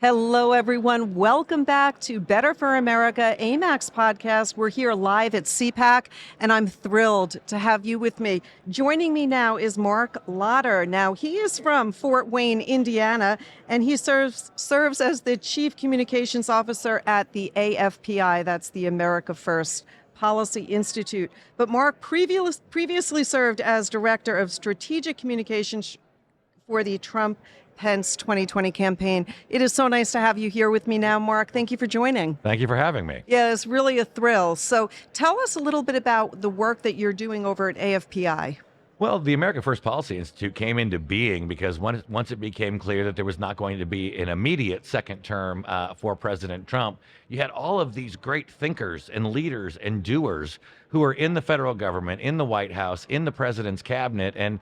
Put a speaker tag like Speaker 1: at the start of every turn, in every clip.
Speaker 1: Hello, everyone. Welcome back to Better for America, AMAC's podcast. We're here live at CPAC, and I'm thrilled to have you with me. Joining me now is Marc Lotter. Now, he is from Fort Wayne, Indiana, and he serves as the Chief Communications Officer at the AFPI, that's the America First Policy Institute. But Marc previously served as Director of Strategic Communications for the Trump-Pence 2020 campaign. It is so nice to have you here with me now, Marc. Thank you for joining.
Speaker 2: Thank you for having me.
Speaker 1: Yeah, it's really a thrill. So tell us a little bit about the work that you're doing over at AFPI.
Speaker 2: Well, the America First Policy Institute came into being because once it became clear that there was not going to be an immediate second term for President Trump, you had all of these great thinkers and leaders and doers who are in the federal government, in the White House, in the president's cabinet, and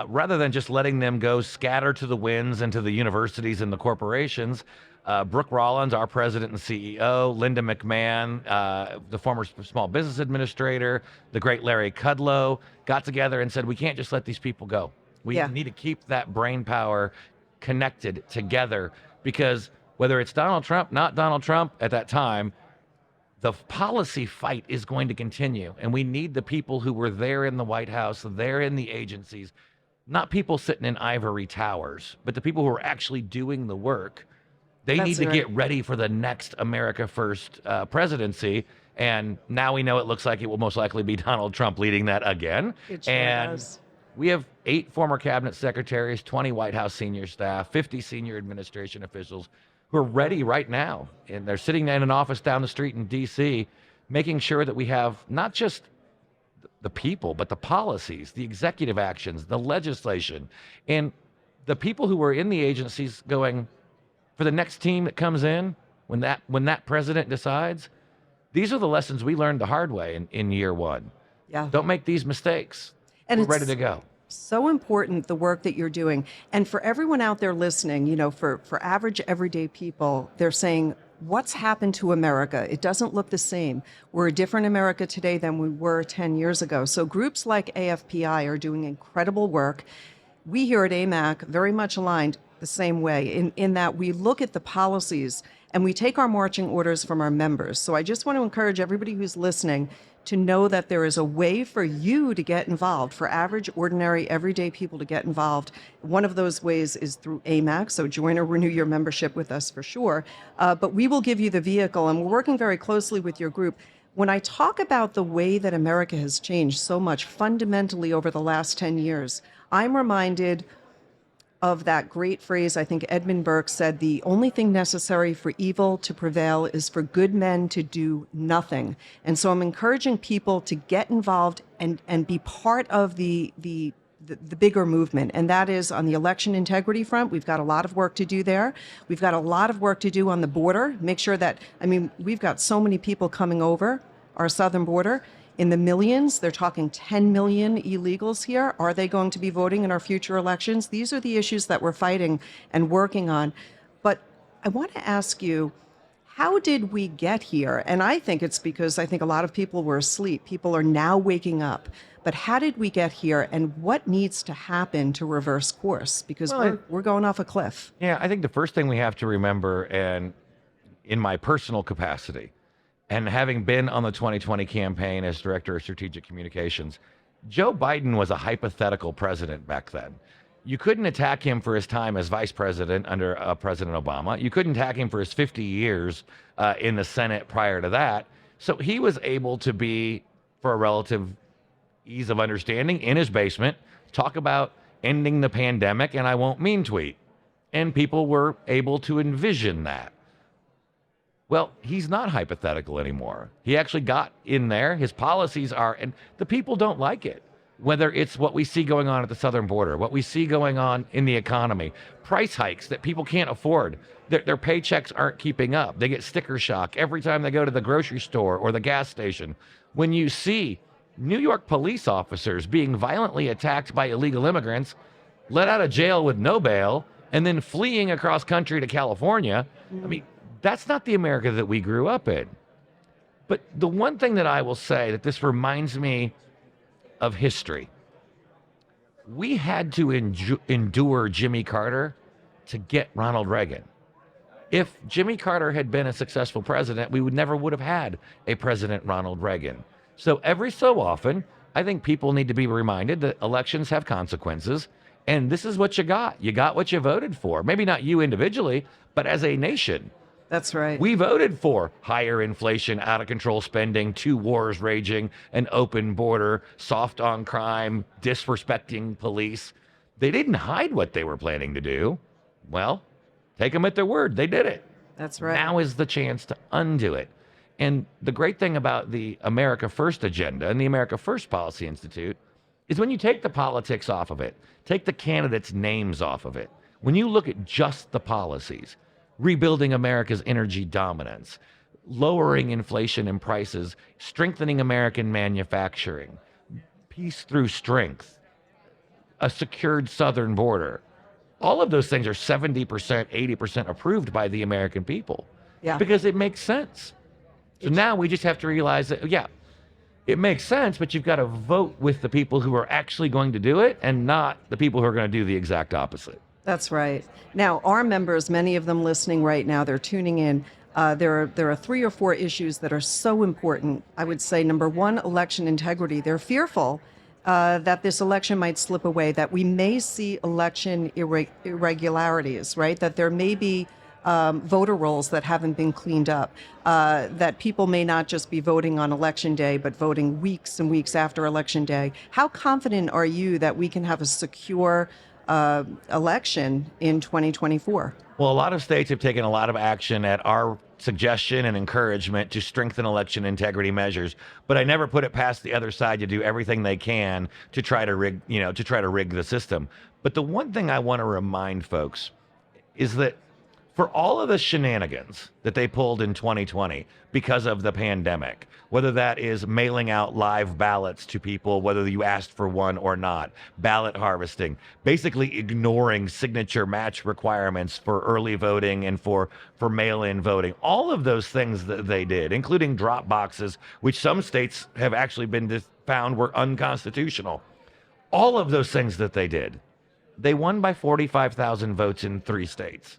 Speaker 2: rather than just letting them go scatter to the winds and to the universities and the corporations, Brooke Rollins, our president and CEO, Linda McMahon, the former Small Business Administrator, the great Larry Kudlow, got together and said, we can't just let these people go. We need to keep that brain power connected together, because whether it's Donald Trump, not Donald Trump at that time, the policy fight is going to continue, and we need the people who were there in the White House, there in the agencies, not people sitting in ivory towers, but the people who are actually doing the work. They need to get ready for the next America First presidency, and now we know it looks like it will most likely be Donald Trump leading that again.
Speaker 1: It sure does.
Speaker 2: We have 8 former cabinet secretaries, 20 White House senior staff, 50 senior administration officials who are ready right now, and they're sitting in an office down the street in D.C., making sure that we have not just the people, but the policies, the executive actions, the legislation, and the people who are in the agencies going, for the next team that comes in, when that president decides, these are the lessons we learned the hard way in year one.
Speaker 1: Yeah.
Speaker 2: Don't make these mistakes.
Speaker 1: And
Speaker 2: we're ready to go.
Speaker 1: So important, the work that you're doing. And for everyone out there listening, for average everyday people, they're saying, what's happened to America? It doesn't look the same. We're a different America today than we were 10 years ago. So groups like AFPI are doing incredible work. We here at AMAC very much aligned the same way in that we look at the policies and we take our marching orders from our members. So I just want to encourage everybody who's listening to know that there is a way for you to get involved, for average, ordinary, everyday people to get involved. One of those ways is through AMAC, so join or renew your membership with us for sure. But we will give you the vehicle, and we're working very closely with your group. When I talk about the way that America has changed so much fundamentally over the last 10 years, I'm reminded of that great phrase, I think Edmund Burke said, the only thing necessary for evil to prevail is for good men to do nothing. And so I'm encouraging people to get involved and be part of the bigger movement. And that is on the election integrity front. We've got a lot of work to do there. We've got a lot of work to do on the border. Make sure that, we've got so many people coming over our southern border. In the millions, they're talking 10 million illegals here. Are they going to be voting in our future elections? These are the issues that we're fighting and working on. But I want to ask you, how did we get here? And I think it's because I think a lot of people were asleep. People are now waking up. But how did we get here, and what needs to happen to reverse course? Because we're going off a cliff.
Speaker 2: Yeah, I think the first thing we have to remember, and in my personal capacity, and having been on the 2020 campaign as Director of Strategic Communications, Joe Biden was a hypothetical president back then. You couldn't attack him for his time as vice president under President Obama. You couldn't attack him for his 50 years in the Senate prior to that. So he was able to be, for a relative ease of understanding, in his basement, talk about ending the pandemic, and I won't mean tweet. And people were able to envision that. Well, he's not hypothetical anymore. He actually got in there. His policies are, and the people don't like it. Whether it's what we see going on at the southern border, what we see going on in the economy, price hikes that people can't afford. Their paychecks aren't keeping up. They get sticker shock every time they go to the grocery store or the gas station. When you see New York police officers being violently attacked by illegal immigrants, let out of jail with no bail, and then fleeing across country to California, that's not the America that we grew up in. But the one thing that I will say that this reminds me of history, we had to endure Jimmy Carter to get Ronald Reagan. If Jimmy Carter had been a successful president, we would have had a President Ronald Reagan. So every so often, I think people need to be reminded that elections have consequences, and this is what you got. You got what you voted for. Maybe not you individually, but as a nation.
Speaker 1: That's right.
Speaker 2: We voted for higher inflation, out of control spending, two wars raging, an open border, soft on crime, disrespecting police. They didn't hide what they were planning to do. Well, take them at their word. They did it.
Speaker 1: That's right.
Speaker 2: Now is the chance to undo it. And the great thing about the America First agenda and the America First Policy Institute is when you take the politics off of it, take the candidates' names off of it, when you look at just the policies, rebuilding America's energy dominance, lowering inflation and prices, strengthening American manufacturing, peace through strength, a secured southern border. All of those things are 70%, 80% approved by the American people.
Speaker 1: Yeah.
Speaker 2: Because it makes sense. So now we just have to realize that, yeah, it makes sense, but you've got to vote with the people who are actually going to do it and not the people who are going to do the exact opposite.
Speaker 1: That's right. Now, our members, many of them listening right now, they're tuning in. There are 3 or 4 issues that are so important. I would say, number one, election integrity. They're fearful that this election might slip away, that we may see election irregularities, right? That there may be voter rolls that haven't been cleaned up, that people may not just be voting on election day, but voting weeks and weeks after election day. How confident are you that we can have a secure election in 2024?
Speaker 2: Well, a lot of states have taken a lot of action at our suggestion and encouragement to strengthen election integrity measures, but I never put it past the other side to do everything they can to try to rig, the system. But the one thing I want to remind folks is that for all of the shenanigans that they pulled in 2020 because of the pandemic, whether that is mailing out live ballots to people, whether you asked for one or not, ballot harvesting, basically ignoring signature match requirements for early voting and for mail-in voting, all of those things that they did, including drop boxes, which some states have actually been found were unconstitutional. All of those things that they did, they won by 45,000 votes in 3 states.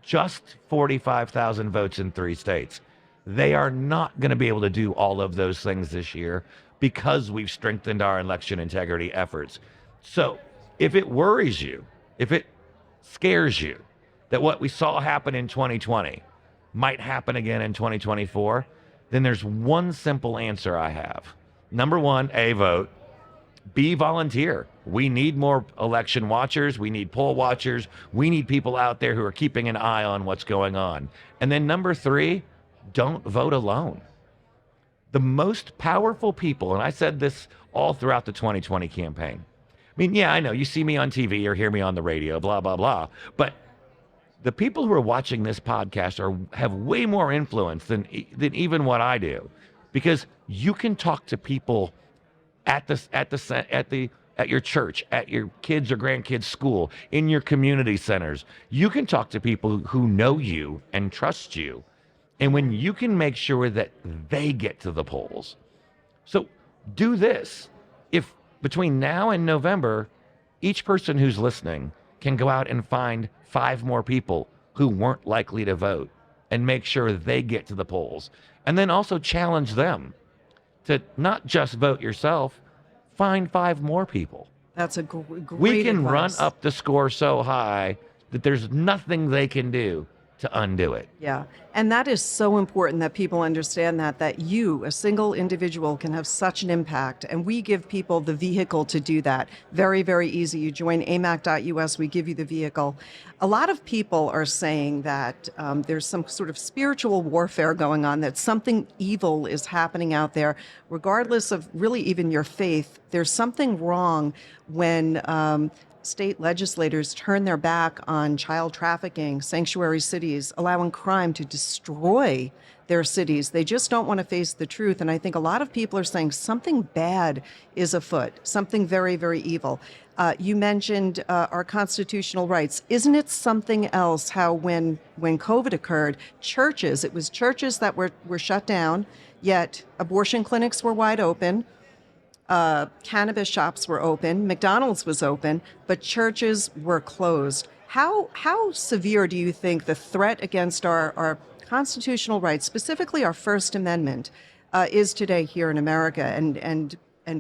Speaker 2: Just 45,000 votes in 3 states. They are not going to be able to do all of those things this year because we've strengthened our election integrity efforts. So if it worries you, if it scares you that what we saw happen in 2020 might happen again in 2024, then there's one simple answer I have. Number one, A, vote. B, volunteer. We need more election watchers. We need poll watchers. We need people out there who are keeping an eye on what's going on. And then number 3, don't vote alone. The most powerful people, and I said this all throughout the 2020 campaign. I mean, yeah, I know you see me on TV or hear me on the radio, blah, blah, blah. But the people who are watching this podcast have way more influence than even what I do, because you can talk to people at your church, at your kids or grandkids' school, in your community centers. You can talk to people who know you and trust you. And when you can make sure that they get to the polls. So do this. If between now and November, each person who's listening can go out and find 5 more people who weren't likely to vote and make sure they get to the polls. And then also challenge them to not just vote yourself, find 5 more people.
Speaker 1: That's a great
Speaker 2: We can
Speaker 1: advice.
Speaker 2: run up the score so high that there's nothing they can do to undo it.
Speaker 1: Yeah. And that is so important that people understand that you, a single individual, can have such an impact. And we give people the vehicle to do that. Very, very easy. You join amac.us, we give you the vehicle. A lot of people are saying that there's some sort of spiritual warfare going on, that something evil is happening out there, regardless of really even your faith. There's something wrong when state legislators turn their back on child trafficking, sanctuary cities, allowing crime to destroy their cities. They just don't want to face the truth. And I think a lot of people are saying something bad is afoot, something very, very evil. You mentioned our constitutional rights. Isn't it something else how when COVID occurred, it was churches that were shut down, yet abortion clinics were wide open. Cannabis shops were open, McDonald's was open, but churches were closed. How severe do you think the threat against our constitutional rights, specifically our First Amendment, is today here in America? And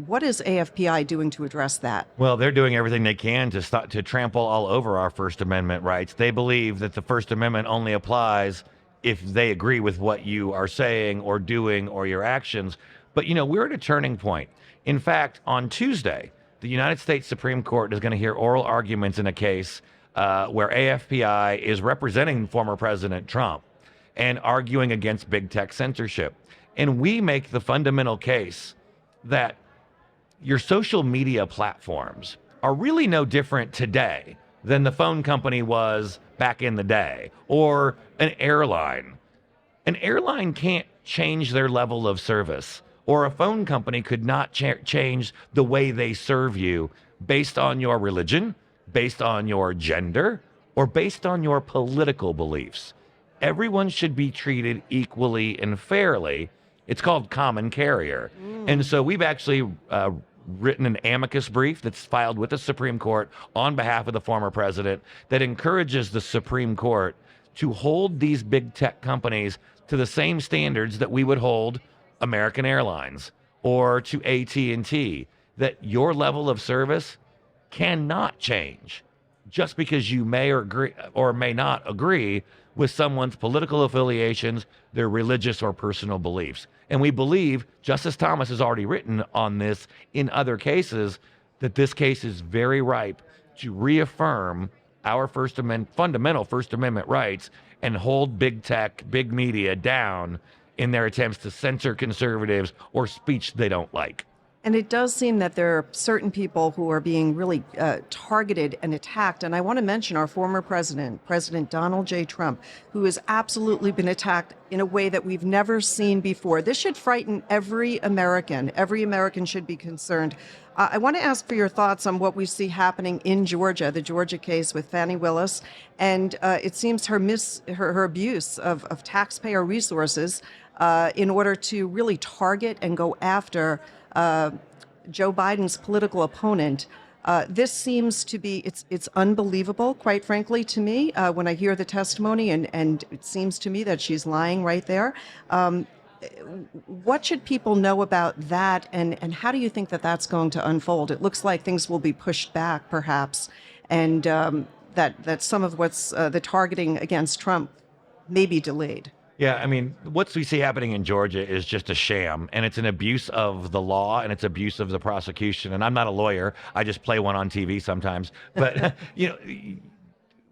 Speaker 1: what is AFPI doing to address that?
Speaker 2: Well, they're doing everything they can to trample all over our First Amendment rights. They believe that the First Amendment only applies if they agree with what you are saying or doing or your actions. But we're at a turning point. In fact, on Tuesday, the United States Supreme Court is going to hear oral arguments in a case where AFPI is representing former President Trump and arguing against big tech censorship. And we make the fundamental case that your social media platforms are really no different today than the phone company was back in the day, or an airline. An airline can't change their level of service, or a phone company could not change the way they serve you based on your religion, based on your gender, or based on your political beliefs. Everyone should be treated equally and fairly. It's called common carrier. And so we've actually written an amicus brief that's filed with the Supreme Court on behalf of the former president that encourages the Supreme Court to hold these big tech companies to the same standards that we would hold American Airlines or to AT&T, that your level of service cannot change just because you may or may not agree with someone's political affiliations, their religious or personal beliefs. And we believe Justice Thomas has already written on this in other cases, that this case is very ripe to reaffirm our fundamental First Amendment rights and hold big tech, big media down in their attempts to censor conservatives or speech they don't like.
Speaker 1: And it does seem that there are certain people who are being really targeted and attacked. And I want to mention our former president, President Donald J. Trump, who has absolutely been attacked in a way that we've never seen before. This should frighten every American. Every American should be concerned. I want to ask for your thoughts on what we see happening in Georgia, the Georgia case with Fani Willis. And it seems her abuse of taxpayer resources in order to really target and go after Joe Biden's political opponent. This seems to be, it's unbelievable, quite frankly, to me, when I hear the testimony, and it seems to me that she's lying right there. What should people know about that, and how do you think that that's going to unfold? It looks like things will be pushed back, perhaps, and that some of what's the targeting against Trump may be delayed.
Speaker 2: Yeah, I mean, what we see happening in Georgia is just a sham, and it's an abuse of the law, and it's abuse of the prosecution. And I'm not a lawyer; I just play one on TV sometimes. But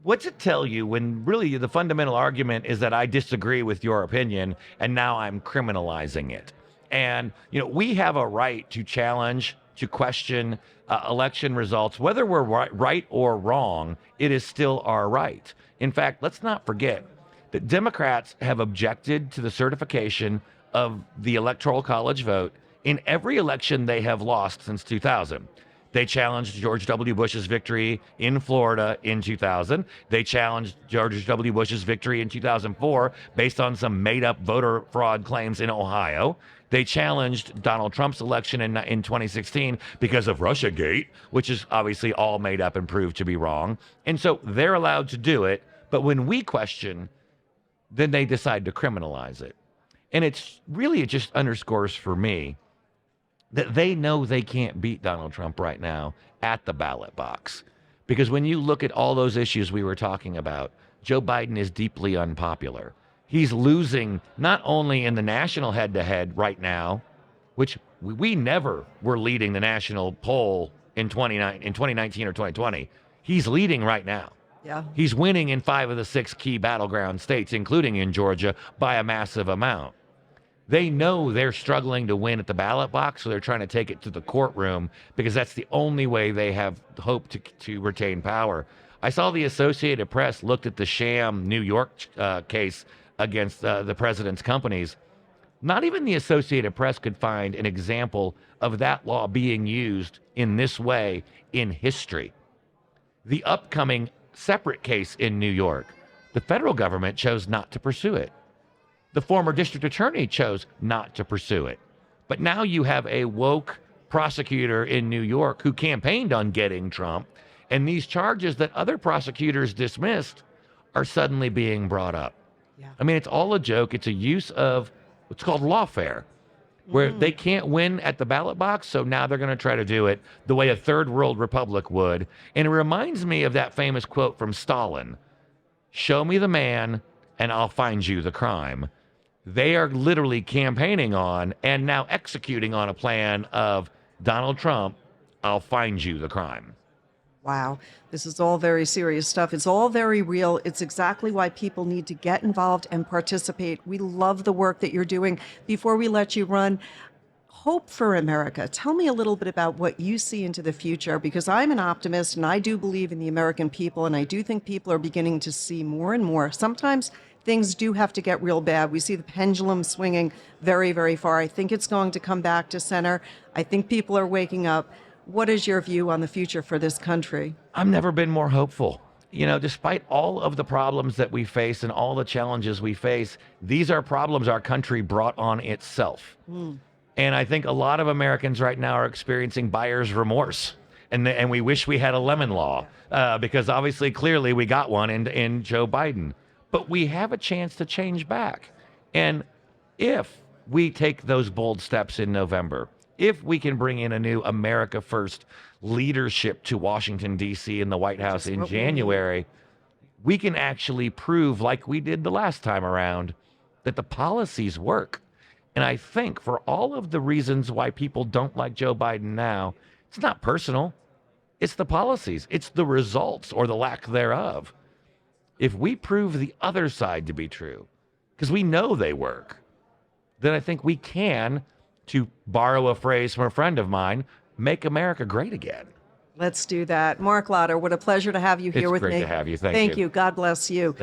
Speaker 2: what's it tell you when really the fundamental argument is that I disagree with your opinion, and now I'm criminalizing it? And we have a right to challenge, to question election results, whether we're right or wrong. It is still our right. In fact, let's not forget that Democrats have objected to the certification of the Electoral College vote in every election they have lost since 2000. They challenged George W. Bush's victory in Florida in 2000. They challenged George W. Bush's victory in 2004 based on some made-up voter fraud claims in Ohio. They challenged Donald Trump's election in 2016 because of Russiagate, which is obviously all made up and proved to be wrong. And so they're allowed to do it. But when we question, then they decide to criminalize it. And it just underscores for me that they know they can't beat Donald Trump right now at the ballot box. Because when you look at all those issues we were talking about, Joe Biden is deeply unpopular. He's losing not only in the national head-to-head right now, which we never were leading the national poll in 2019 or 2020. He's leading right now.
Speaker 1: Yeah.
Speaker 2: He's winning in 5 of the 6 key battleground states, including in Georgia, by a massive amount. They know they're struggling to win at the ballot box, so they're trying to take it to the courtroom because that's the only way they have hope to retain power. I saw the Associated Press looked at the sham New York case against the president's companies. Not even the Associated Press could find an example of that law being used in this way in history. The upcoming separate case in New York, the federal government chose not to pursue it. The former district attorney chose not to pursue it. But now you have a woke prosecutor in New York who campaigned on getting Trump And these charges that other prosecutors dismissed are suddenly being brought up.
Speaker 1: Yeah.
Speaker 2: I mean, it's all a joke. It's a use of what's called lawfare, where they can't win at the ballot box, so now they're going to try to do it the way a third world republic would. And it reminds me of that famous quote from Stalin, "Show me the man and I'll find you the crime." They are literally campaigning on and now executing on a plan of Donald Trump, "I'll find you the crime."
Speaker 1: Wow, this is all very serious stuff. It's all very real. It's exactly why people need to get involved and participate. We love the work that you're doing. Before we let you run, hope for America. Tell me a little bit about what you see into the future, because I'm an optimist and I do believe in the American people, and I do think people are beginning to see more and more. Sometimes things do have to get real bad. We see the pendulum swinging very, very far. I think it's going to come back to center. I think people are waking up. What is your view on the future for this country?
Speaker 2: I've never been more hopeful. You know, despite all of the problems that we face and all the challenges we face, these are problems our country brought on itself. And I think a lot of Americans right now are experiencing buyer's remorse. And we wish we had a lemon law because obviously, clearly, we got one in Joe Biden. But we have a chance to change back. And if we take those bold steps in November, if we can bring in a new America First leadership to Washington, D.C. and the White House in January, we can actually prove, like we did the last time around, that the policies work. And I think for all of the reasons why people don't like Joe Biden now, it's not personal. It's the policies. It's the results or the lack thereof. If we prove the other side to be true, because we know they work, then I think we can, to borrow a phrase from a friend of mine, make America great again.
Speaker 1: Let's do that. Marc Lotter, what a pleasure to have you here with me.
Speaker 2: It's great to have you. Thank you.
Speaker 1: Thank you. God bless you.